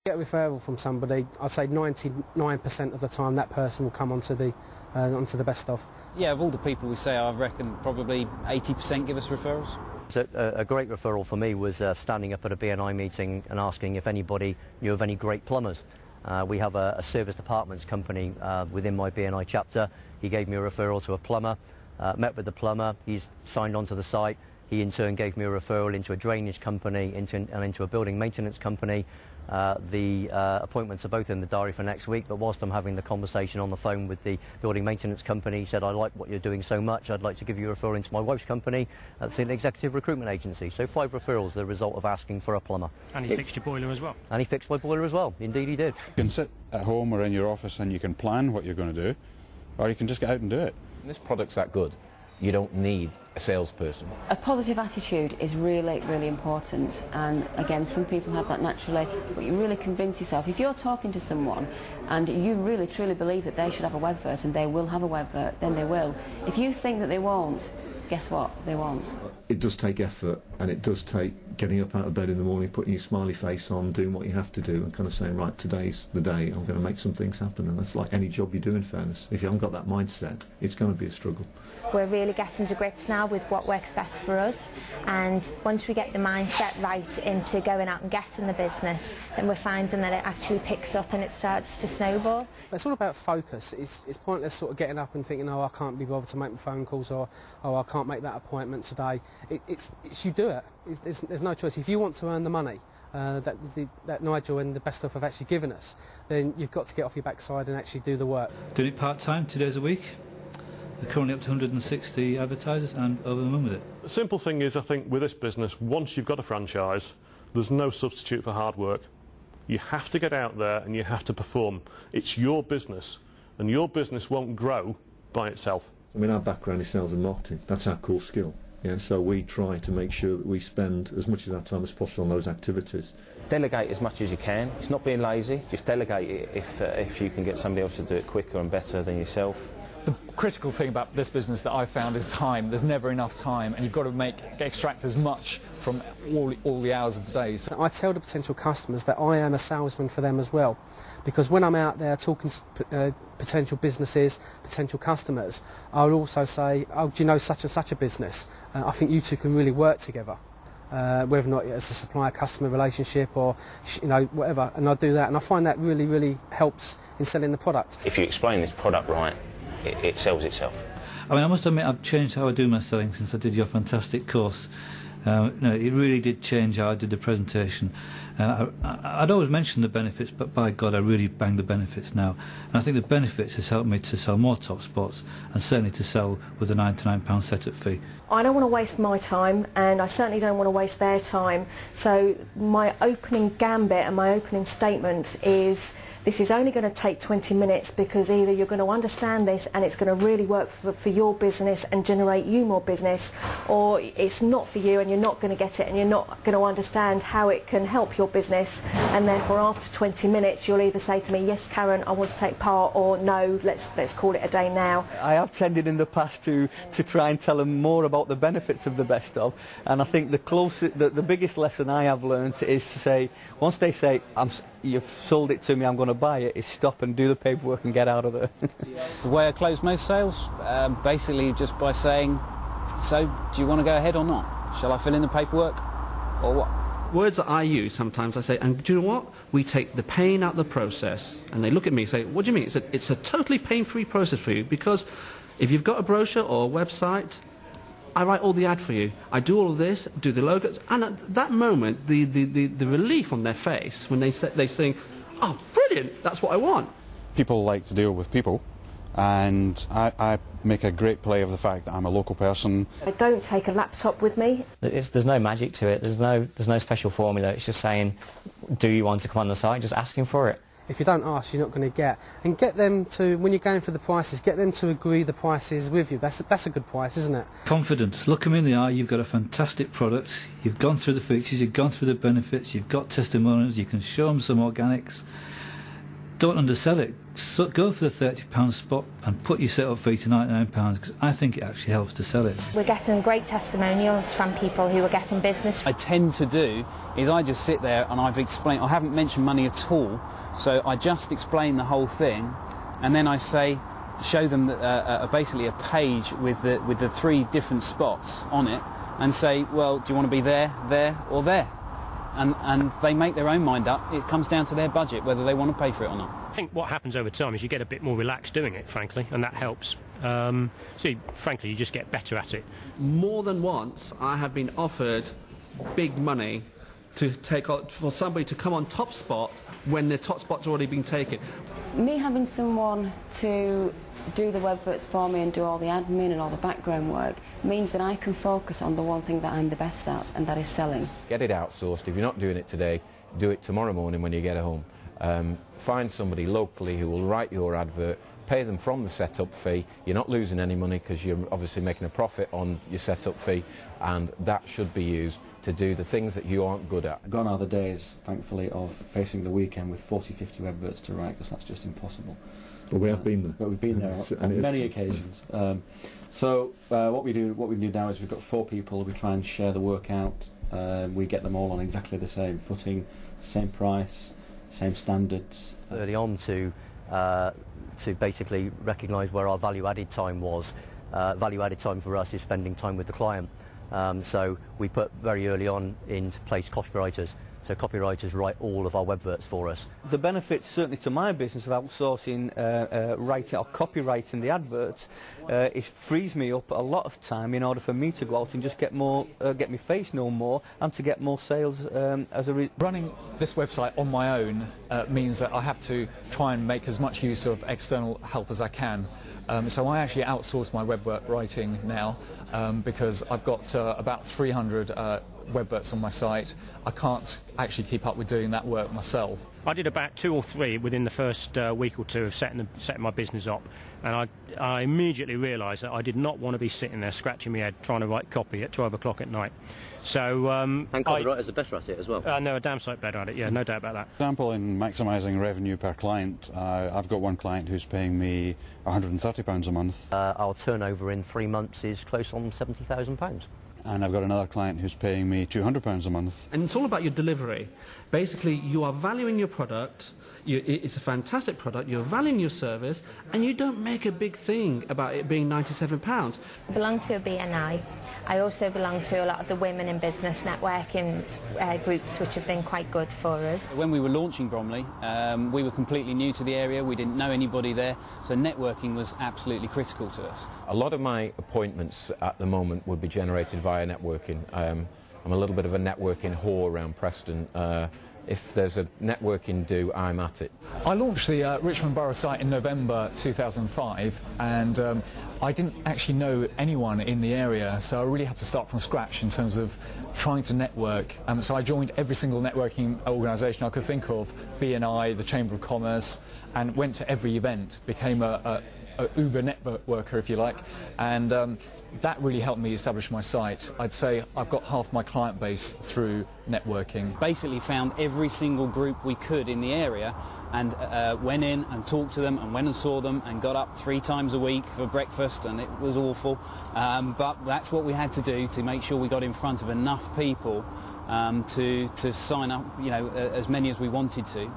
Get a referral from somebody, I'd say 99% of the time that person will come onto the best of. Yeah, of all the people we say, I reckon probably 80% give us referrals. So, a great referral for me was standing up at a BNI meeting and asking if anybody knew of any great plumbers. We have a service departments company within my BNI chapter. He gave me a referral to a plumber, met with the plumber, he's signed on to the site. He in turn gave me a referral into a drainage company and into a building maintenance company. The appointments are both in the diary for next week, but whilst I'm having the conversation on the phone with the building maintenance company, he said, I like what you're doing so much, I'd like to give you a referral into my wife's company. That's an executive recruitment agency. So 5 referrals, the result of asking for a plumber. And he fixed your boiler as well? And he fixed my boiler as well, indeed he did. You can sit at home or in your office and you can plan what you're going to do, or you can just get out and do it. This product's that good. You don't need a salesperson. A positive attitude is really, really important, and again, some people have that naturally, but you really convince yourself. If you're talking to someone and you really truly believe that they should have a webvert and they will have a webvert, then they will. If you think that they won't, guess what? They won't. It does take effort, and it does take getting up out of bed in the morning, putting your smiley face on, doing what you have to do, and kind of saying, right, today's the day, I'm going to make some things happen. And that's like any job you do, in fairness. If you haven't got that mindset, it's going to be a struggle. We're really getting to grips now with what works best for us, and once we get the mindset right into going out and getting the business, then we're finding that it actually picks up and it starts to snowball. It's all about focus. It's pointless sort of getting up and thinking, oh, I can't be bothered to make my phone calls, or oh, I can't make that appointment today. It's you do it. There's no choice. If you want to earn the money that Nigel and the best of have actually given us, then you've got to get off your backside and actually do the work. Doing it part-time, 2 days a week. They're currently up to 160 advertisers and over the moon with it. The simple thing is, I think, with this business, once you've got a franchise, there's no substitute for hard work. You have to get out there and you have to perform. It's your business, and your business won't grow by itself. I mean, our background is sales and marketing. That's our core skill. Yeah, so we try to make sure that we spend as much of our time as possible on those activities. Delegate as much as you can. It's not being lazy, just delegate it if you can get somebody else to do it quicker and better than yourself. The critical thing about this business that I've found is time. There's never enough time, and you've got to extract as much from all the hours of the day. So I tell the potential customers that I am a salesman for them as well, because when I'm out there talking to potential businesses, potential customers, I'll also say, oh, do you know such and such a business? I think you two can really work together. Whether or not it's a supplier-customer relationship or, you know, whatever, and I do that, and I find that really, really helps in selling the product. If you explain this product right, it sells itself. I mean, I must admit I've changed how I do my selling since I did your fantastic course. You know, it really did change how I did the presentation. I'd always mention the benefits, but by God, I really bang the benefits now. And I think the benefits has helped me to sell more top spots, and certainly to sell with a £99 setup fee. I don't want to waste my time, and I certainly don't want to waste their time. So my opening gambit and my opening statement is, this is only going to take 20 minutes, because either you're going to understand this and it's going to really work for your business and generate you more business, or it's not for you and you're not going to get it and you're not going to understand how it can help your business, and therefore after 20 minutes you'll either say to me, yes Karen, I want to take part, or no, let's call it a day now. I have tended in the past to try and tell them more about the benefits of the best of, and I think the biggest lesson I have learned is to say, once they say, you've sold it to me, I'm going to buy it, is stop and do the paperwork and get out of there. The way I close most sales, basically just by saying, so do you want to go ahead or not? Shall I fill in the paperwork or what? Words that I use sometimes, I say, and do you know what? We take the pain out of the process. And they look at me and say, what do you mean? It's a totally pain-free process for you, because if you've got a brochure or a website, I write all the ad for you. I do all of this, do the logos, and at that moment, the relief on their face when they say, oh, brilliant, that's what I want. People like to deal with people, and I make a great play of the fact that I'm a local person. I don't take a laptop with me. There's no magic to it. There's no special formula. It's just saying, do you want to come on the site? Just asking for it. If you don't ask, you're not going to get. And get them to, when you're going for the prices, get them to agree the prices with you. That's a good price, isn't it? Confident. Look them in the eye. You've got a fantastic product. You've gone through the features. You've gone through the benefits. You've got testimonials. You can show them some organics. Don't undersell it. go for the £30 spot and put your set-up fee to £99 because I think it actually helps to sell it. We're getting great testimonials from people who are getting business. I tend to do is I just sit there and I've explained, I haven't mentioned money at all, so I just explain the whole thing, and then I say, show them basically a page with the 3 different spots on it, and say, well, do you want to be there, there, or there? And they make their own mind up. It comes down to their budget, whether they want to pay for it or not. I think what happens over time is you get a bit more relaxed doing it, frankly, and that helps. Frankly, you just get better at it. More than once, I have been offered big money to take on, for somebody to come on top spot when the top spot's already been taken. Me having someone to do the webverts for me and do all the admin and all the background work means that I can focus on the one thing that I'm the best at, and that is selling. Get it outsourced. If you're not doing it today, do it tomorrow morning when you get home. Find somebody locally who will write your advert, pay them from the setup fee. You're not losing any money because you're obviously making a profit on your setup fee, and that should be used to do the things that you aren't good at. Gone are the days, thankfully, of facing the weekend with 40-50 webverts to write, because that's just impossible. Well, we have been there. But we've been there on many occasions. What we do now is we've got 4 people. We try and share the work out. We get them all on exactly the same footing, same price, same standards. Early on to basically recognise where our value-added time was. Value-added time for us is spending time with the client. So we put very early on into place copywriters. So copywriters write all of our webverts for us. The benefits certainly to my business of outsourcing writing or copywriting the adverts it frees me up a lot of time in order for me to go out and just get my face known more and to get more sales as a Running this website on my own means that I have to try and make as much use of external help as I can. So I actually outsource my webwork writing now because I've got about 300 webverts on my site. I can't actually keep up with doing that work myself. I did about 2 or 3 within the first week or 2 of setting my business up, and I immediately realised that I did not want to be sitting there scratching my head trying to write copy at 12 o'clock at night. So and copywriters are better at it as well. No, a damn sight better at it, yeah, no doubt about that. For example, in maximising revenue per client, I've got one client who's paying me £130 a month. Our turnover in 3 months is close on £70,000. And I've got another client who's paying me £200 a month. And it's all about your delivery. Basically, you are valuing your product, it's a fantastic product, you're valuing your service, and you don't make a big thing about it being £97. I belong to a BNI. I also belong to a lot of the women in business networking groups, which have been quite good for us. When we were launching Bromley, we were completely new to the area, we didn't know anybody there, so networking was absolutely critical to us. A lot of my appointments at the moment would be generated via networking. I'm a little bit of a networking whore around Preston. If there's a networking do, I'm at it. I launched the Richmond Borough site in November 2005, and I didn't actually know anyone in the area, so I really had to start from scratch in terms of trying to network. So I joined every single networking organisation I could think of, BNI, the Chamber of Commerce, and went to every event, became a Uber networker, if you like, and that really helped me establish my site. I'd say I've got half my client base through networking. Basically found every single group we could in the area and went in and talked to them and went and saw them and got up 3 times a week for breakfast, and it was awful. But that's what we had to do to make sure we got in front of enough people to sign up, you know, as many as we wanted to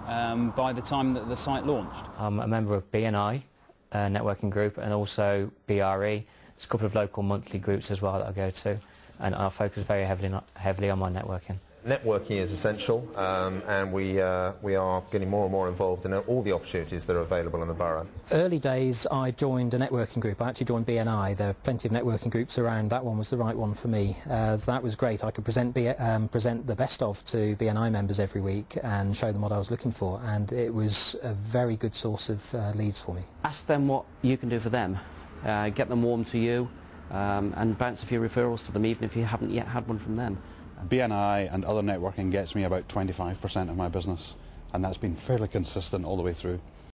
by the time that the site launched. I'm a member of BNI networking group, and also BRE. There's a couple of local monthly groups as well that I go to, and I focus very heavily on my networking. Networking is essential, and we are getting more and more involved in all the opportunities that are available in the borough. Early days I joined a networking group. I actually joined BNI. There are plenty of networking groups around. That one was the right one for me. That was great. I could present the best of to BNI members every week and show them what I was looking for, and it was a very good source of leads for me. Ask them what you can do for them. Get them warm to you, and bounce a few referrals to them even if you haven't yet had one from them. BNI and other networking gets me about 25% of my business, and that's been fairly consistent all the way through.